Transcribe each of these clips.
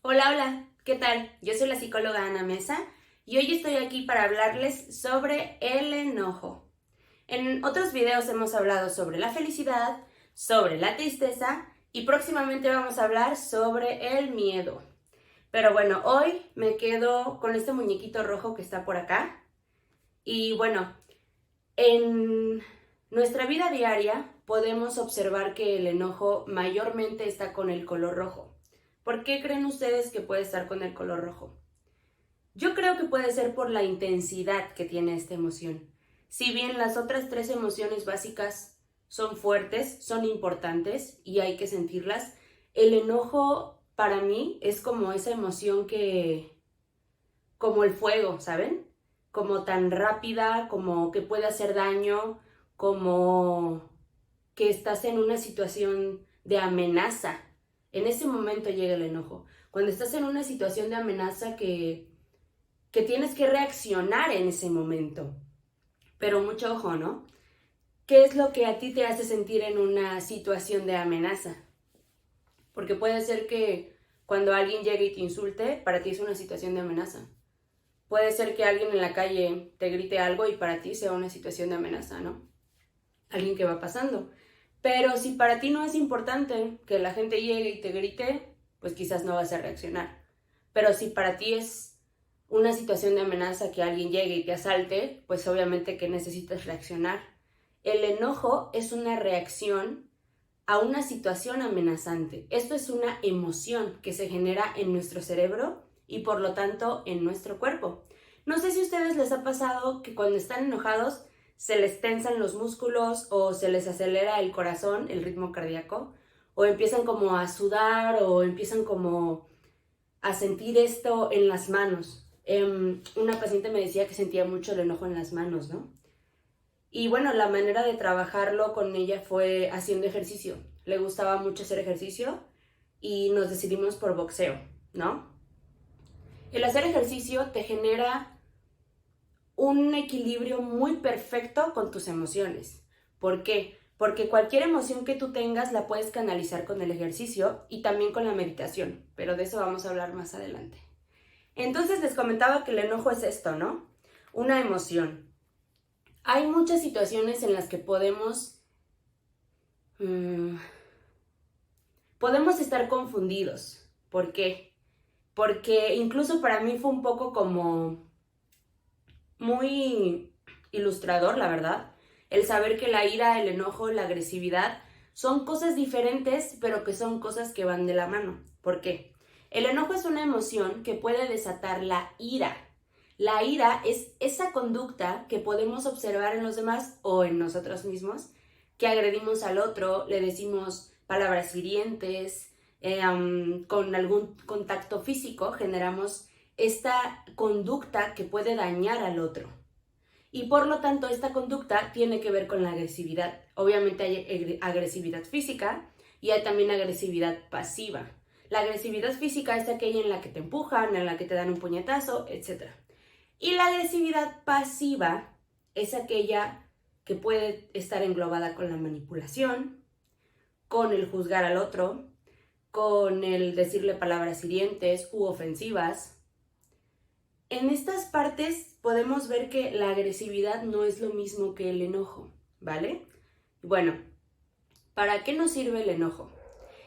Hola, hola, ¿qué tal? Yo soy la psicóloga Ana Mesa y hoy estoy aquí para hablarles sobre el enojo. En otros videos hemos hablado sobre la felicidad, sobre la tristeza y próximamente vamos a hablar sobre el miedo. Pero bueno, hoy me quedo con este muñequito rojo que está por acá. Y bueno, en nuestra vida diaria podemos observar que el enojo mayormente está con el color rojo. ¿Por qué creen ustedes que puede estar con el color rojo? Yo creo que puede ser por la intensidad que tiene esta emoción. Si bien las otras tres emociones básicas son fuertes, son importantes y hay que sentirlas, el enojo para mí es como esa emoción como el fuego, ¿saben? Como tan rápida, como que puede hacer daño, como que estás en una situación de amenaza. En ese momento llega el enojo. Cuando estás en una situación de amenaza que tienes que reaccionar en ese momento. Pero mucho ojo, ¿no? ¿Qué es lo que a ti te hace sentir en una situación de amenaza? Porque puede ser que cuando alguien llegue y te insulte, para ti es una situación de amenaza. Puede ser que alguien en la calle te grite algo y para ti sea una situación de amenaza, ¿no? Alguien que va pasando. Pero si para ti no es importante que la gente llegue y te grite, pues quizás no vas a reaccionar. Pero si para ti es una situación de amenaza que alguien llegue y te asalte, pues obviamente que necesitas reaccionar. El enojo es una reacción a una situación amenazante. Esto es una emoción que se genera en nuestro cerebro y por lo tanto en nuestro cuerpo. No sé si a ustedes les ha pasado que cuando están enojados se les tensan los músculos o se les acelera el corazón, el ritmo cardíaco, o empiezan como a sudar o empiezan como a sentir esto en las manos. Una paciente me decía que sentía mucho el enojo en las manos, ¿no? Y bueno, la manera de trabajarlo con ella fue haciendo ejercicio. Le gustaba mucho hacer ejercicio y nos decidimos por boxeo, ¿no? El hacer ejercicio te genera un equilibrio muy perfecto con tus emociones. ¿Por qué? Porque cualquier emoción que tú tengas la puedes canalizar con el ejercicio y también con la meditación, pero de eso vamos a hablar más adelante. Entonces les comentaba que el enojo es esto, ¿no? Una emoción. Hay muchas situaciones en las que mmm, podemos estar confundidos. ¿Por qué? Porque incluso para mí fue un poco como muy ilustrador, la verdad, el saber que la ira, el enojo, la agresividad son cosas diferentes, pero que son cosas que van de la mano. ¿Por qué? El enojo es una emoción que puede desatar la ira. La ira es esa conducta que podemos observar en los demás o en nosotros mismos, que agredimos al otro, le decimos palabras hirientes, con algún contacto físico generamos esta conducta que puede dañar al otro. Y por lo tanto, esta conducta tiene que ver con la agresividad. Obviamente hay agresividad física y hay también agresividad pasiva. La agresividad física es aquella en la que te empujan, en la que te dan un puñetazo, etc. Y la agresividad pasiva es aquella que puede estar englobada con la manipulación, con el juzgar al otro, con el decirle palabras hirientes u ofensivas. En estas partes podemos ver que la agresividad no es lo mismo que el enojo, ¿vale? Bueno, ¿para qué nos sirve el enojo?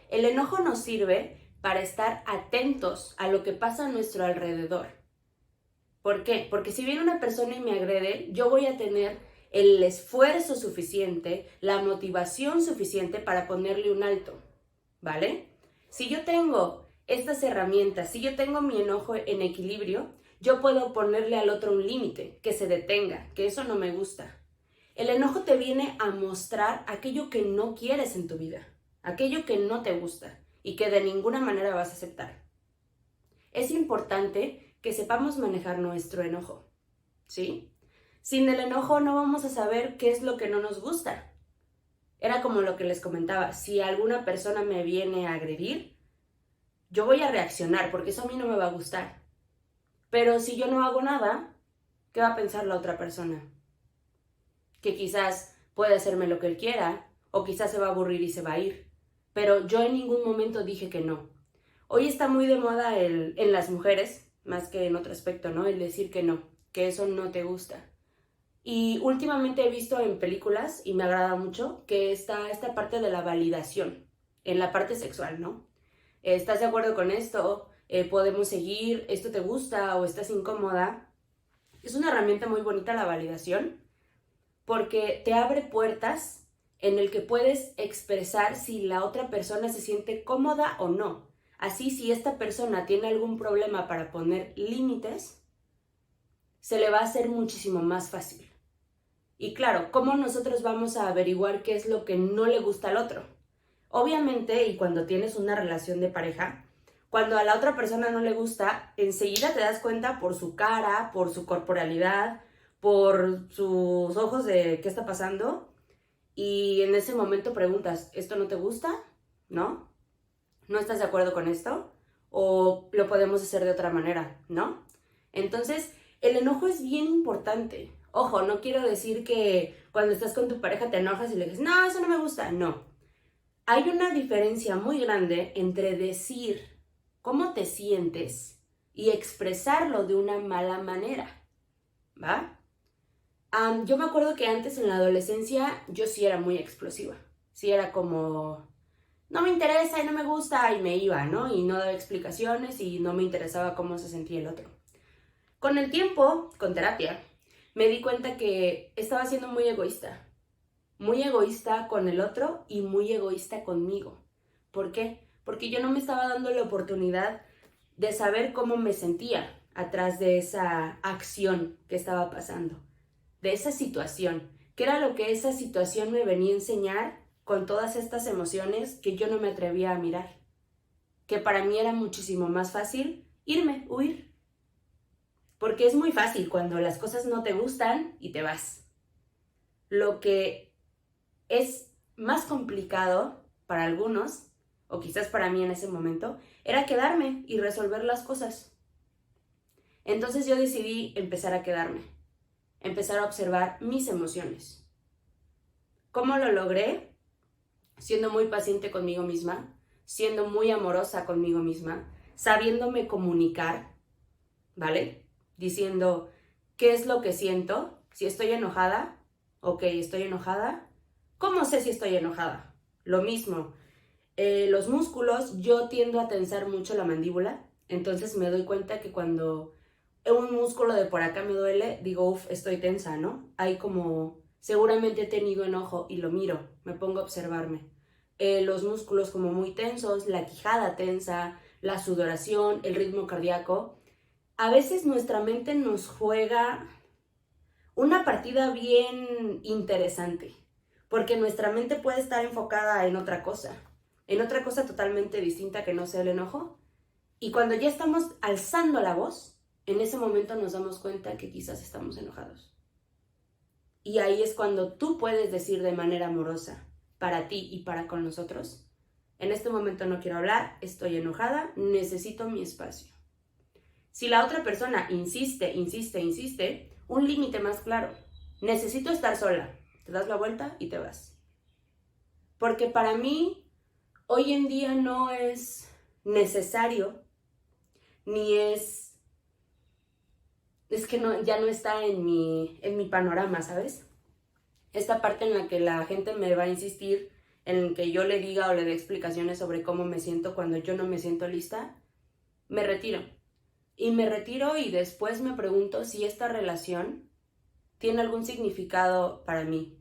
El enojo nos sirve para estar atentos a lo que pasa a nuestro alrededor. ¿Por qué? Porque si viene una persona y me agrede, yo voy a tener el esfuerzo suficiente, la motivación suficiente para ponerle un alto, ¿vale? Si yo tengo estas herramientas, si yo tengo mi enojo en equilibrio, yo puedo ponerle al otro un límite, que se detenga, que eso no me gusta. El enojo te viene a mostrar aquello que no quieres en tu vida, aquello que no te gusta y que de ninguna manera vas a aceptar. Es importante que sepamos manejar nuestro enojo, ¿sí? Sin el enojo no vamos a saber qué es lo que no nos gusta. Era como lo que les comentaba, si alguna persona me viene a agredir, yo voy a reaccionar porque eso a mí no me va a gustar. Pero si yo no hago nada, ¿qué va a pensar la otra persona? Que quizás puede hacerme lo que él quiera o quizás se va a aburrir y se va a ir. Pero yo en ningún momento dije que no. Hoy está muy de moda en las mujeres, más que en otro aspecto, ¿no? El decir que no, que eso no te gusta. Y últimamente he visto en películas, y me agrada mucho, que está esta parte de la validación, en la parte sexual, ¿no? ¿Estás de acuerdo con esto? ¿Podemos seguir? ¿Esto te gusta o estás incómoda? Es una herramienta muy bonita la validación, porque te abre puertas en el que puedes expresar si la otra persona se siente cómoda o no. Así, si esta persona tiene algún problema para poner límites, se le va a hacer muchísimo más fácil. Y claro, ¿cómo nosotros vamos a averiguar qué es lo que no le gusta al otro? Obviamente, y cuando tienes una relación de pareja, cuando a la otra persona no le gusta, enseguida te das cuenta por su cara, por su corporalidad, por sus ojos de qué está pasando. Y en ese momento preguntas, ¿esto no te gusta? ¿No? ¿No estás de acuerdo con esto? ¿O lo podemos hacer de otra manera? ¿No? Entonces, el enojo es bien importante. Ojo, no quiero decir que cuando estás con tu pareja te enojas y le dices, no, eso no me gusta. No. Hay una diferencia muy grande entre decir cómo te sientes y expresarlo de una mala manera, ¿va? Yo me acuerdo que antes en la adolescencia yo sí era muy explosiva. Sí era como, no me interesa y no me gusta y me iba, ¿no? Y no daba explicaciones y no me interesaba cómo se sentía el otro. Con el tiempo, con terapia, me di cuenta que estaba siendo muy egoísta con el otro y muy egoísta conmigo. ¿Por qué? Porque yo no me estaba dando la oportunidad de saber cómo me sentía atrás de esa acción que estaba pasando, de esa situación, qué era lo que esa situación me venía a enseñar con todas estas emociones que yo no me atrevía a mirar, que para mí era muchísimo más fácil irme, huir, porque es muy fácil cuando las cosas no te gustan y te vas. Lo que es más complicado para algunos, o quizás para mí en ese momento, era quedarme y resolver las cosas. Entonces yo decidí empezar a quedarme, empezar a observar mis emociones. ¿Cómo lo logré? Siendo muy paciente conmigo misma, siendo muy amorosa conmigo misma, sabiéndome comunicar, ¿vale? Diciendo, ¿qué es lo que siento? Si estoy enojada, ok, estoy enojada. ¿Cómo sé si estoy enojada? Lo mismo, los músculos, yo tiendo a tensar mucho la mandíbula, entonces me doy cuenta que cuando un músculo de por acá me duele, digo, uff, estoy tensa, ¿no? Hay como, seguramente he tenido enojo y lo miro, me pongo a observarme. Los músculos como muy tensos, la quijada tensa, la sudoración, el ritmo cardíaco. A veces nuestra mente nos juega una partida bien interesante, porque nuestra mente puede estar enfocada en otra cosa totalmente distinta que no sea el enojo. Y cuando ya estamos alzando la voz, en ese momento nos damos cuenta que quizás estamos enojados. Y ahí es cuando tú puedes decir de manera amorosa, para ti y para con nosotros, en este momento no quiero hablar, estoy enojada, necesito mi espacio. Si la otra persona insiste, un límite más claro, necesito estar sola, te das la vuelta y te vas. Porque para mí, hoy en día no es necesario, ni es que no, ya no está en mi panorama, ¿sabes? Esta parte en la que la gente me va a insistir en que yo le diga o le dé explicaciones sobre cómo me siento cuando yo no me siento lista, me retiro. Y me retiro y después me pregunto si esta relación tiene algún significado para mí.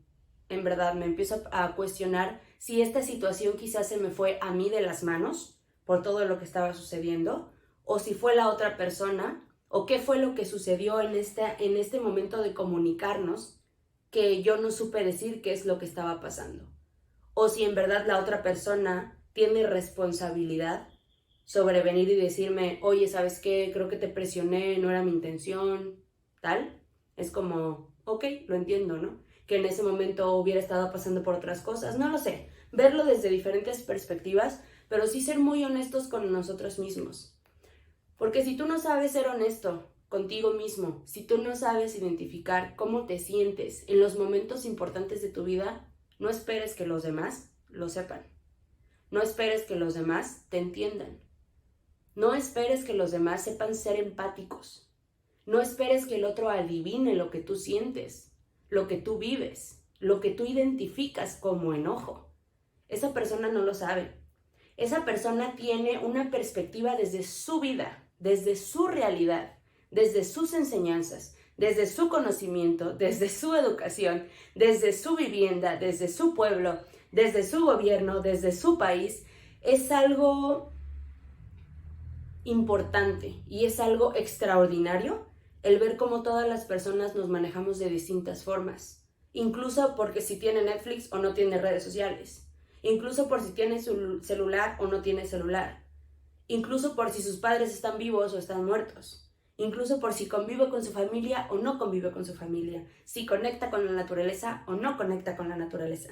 En verdad, me empiezo a cuestionar si esta situación quizás se me fue a mí de las manos por todo lo que estaba sucediendo, o si fue la otra persona, o qué fue lo que sucedió en este momento de comunicarnos que yo no supe decir qué es lo que estaba pasando. O si en verdad la otra persona tiene responsabilidad sobre venir y decirme, oye, ¿sabes qué? Creo que te presioné, no era mi intención, tal. Es como, ok, lo entiendo, ¿no? Que en ese momento hubiera estado pasando por otras cosas, no lo sé. Verlo desde diferentes perspectivas, pero sí ser muy honestos con nosotros mismos. Porque si tú no sabes ser honesto contigo mismo, si tú no sabes identificar cómo te sientes en los momentos importantes de tu vida, no esperes que los demás lo sepan. No esperes que los demás te entiendan. No esperes que los demás sepan ser empáticos. No esperes que el otro adivine lo que tú sientes, lo que tú vives, lo que tú identificas como enojo. Esa persona no lo sabe. Esa persona tiene una perspectiva desde su vida, desde su realidad, desde sus enseñanzas, desde su conocimiento, desde su educación, desde su vivienda, desde su pueblo, desde su gobierno, desde su país. Es algo importante y es algo extraordinario el ver cómo todas las personas nos manejamos de distintas formas, incluso porque si tiene Netflix o no tiene redes sociales, incluso por si tiene su celular o no tiene celular, incluso por si sus padres están vivos o están muertos, incluso por si convive con su familia o no convive con su familia, si conecta con la naturaleza o no conecta con la naturaleza.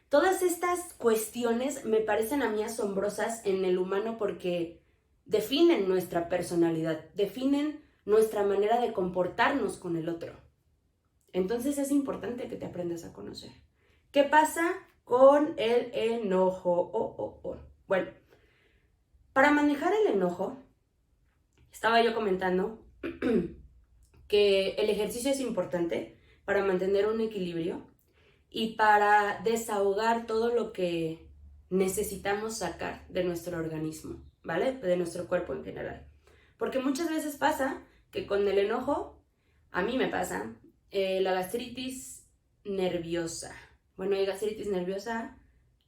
Todas estas cuestiones me parecen a mí asombrosas en el humano porque definen nuestra personalidad, definen nuestra manera de comportarnos con el otro. Entonces es importante que te aprendas a conocer. ¿Qué pasa con el enojo? Bueno, para manejar el enojo, estaba yo comentando que el ejercicio es importante para mantener un equilibrio y para desahogar todo lo que necesitamos sacar de nuestro organismo, ¿vale? De nuestro cuerpo en general. Porque muchas veces pasa que con el enojo, a mí me pasa, la gastritis nerviosa. Bueno, hay gastritis nerviosa,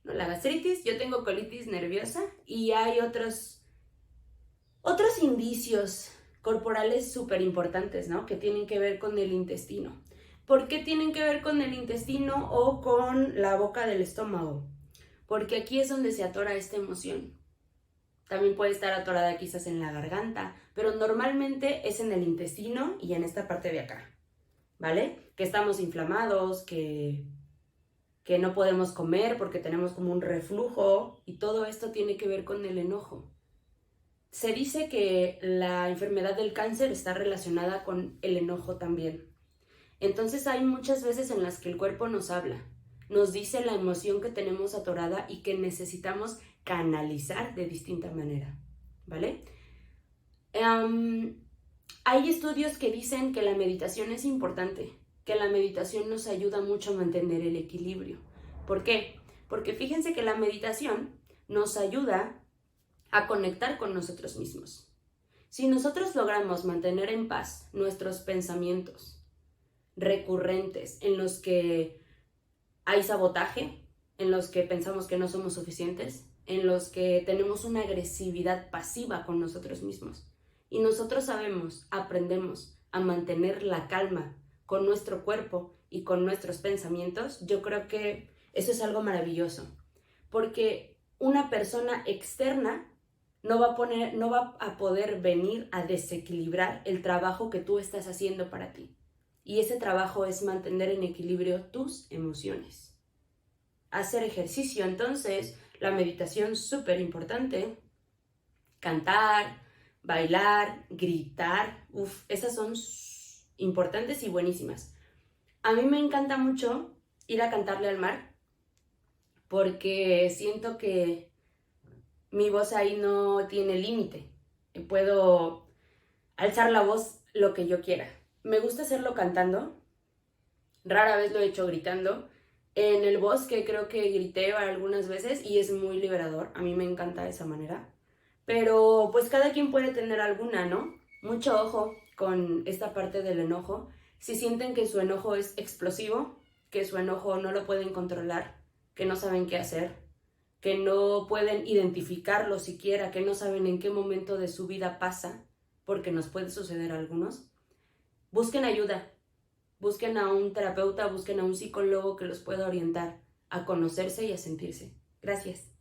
no, la gastritis, yo tengo colitis nerviosa y hay otros indicios corporales súper importantes, ¿no? Que tienen que ver con el intestino. ¿Por qué tienen que ver con el intestino o con la boca del estómago? Porque aquí es donde se atora esta emoción. También puede estar atorada quizás en la garganta, pero normalmente es en el intestino y en esta parte de acá, ¿vale? Que estamos inflamados, que no podemos comer porque tenemos como un reflujo y todo esto tiene que ver con el enojo. Se dice que la enfermedad del cáncer está relacionada con el enojo también. Entonces hay muchas veces en las que el cuerpo nos habla, nos dice la emoción que tenemos atorada y que necesitamos canalizar de distinta manera, ¿vale? Hay estudios que dicen que la meditación es importante, que la meditación nos ayuda mucho a mantener el equilibrio. ¿Por qué? Porque fíjense que la meditación nos ayuda a conectar con nosotros mismos. Si nosotros logramos mantener en paz nuestros pensamientos recurrentes en los que hay sabotaje, en los que pensamos que no somos suficientes, en los que tenemos una agresividad pasiva con nosotros mismos, y nosotros aprendemos a mantener la calma con nuestro cuerpo y con nuestros pensamientos, yo creo que eso es algo maravilloso, porque una persona externa no va a poder venir a desequilibrar el trabajo que tú estás haciendo para ti. Y ese trabajo es mantener en equilibrio tus emociones. Hacer ejercicio, entonces, la meditación súper importante. Cantar, bailar, gritar, esas son importantes y buenísimas. A mí me encanta mucho ir a cantarle al mar porque siento que mi voz ahí no tiene límite. Puedo alzar la voz lo que yo quiera. Me gusta hacerlo cantando. Rara vez lo he hecho gritando. En el bosque creo que grité algunas veces y es muy liberador. A mí me encanta esa manera. Pero pues cada quien puede tener alguna, ¿no? Mucho ojo con esta parte del enojo. Si sienten que su enojo es explosivo, que su enojo no lo pueden controlar, que no saben qué hacer, que no pueden identificarlo siquiera, que no saben en qué momento de su vida pasa, porque nos puede suceder a algunos, busquen ayuda, busquen a un terapeuta, busquen a un psicólogo que los pueda orientar a conocerse y a sentirse. Gracias.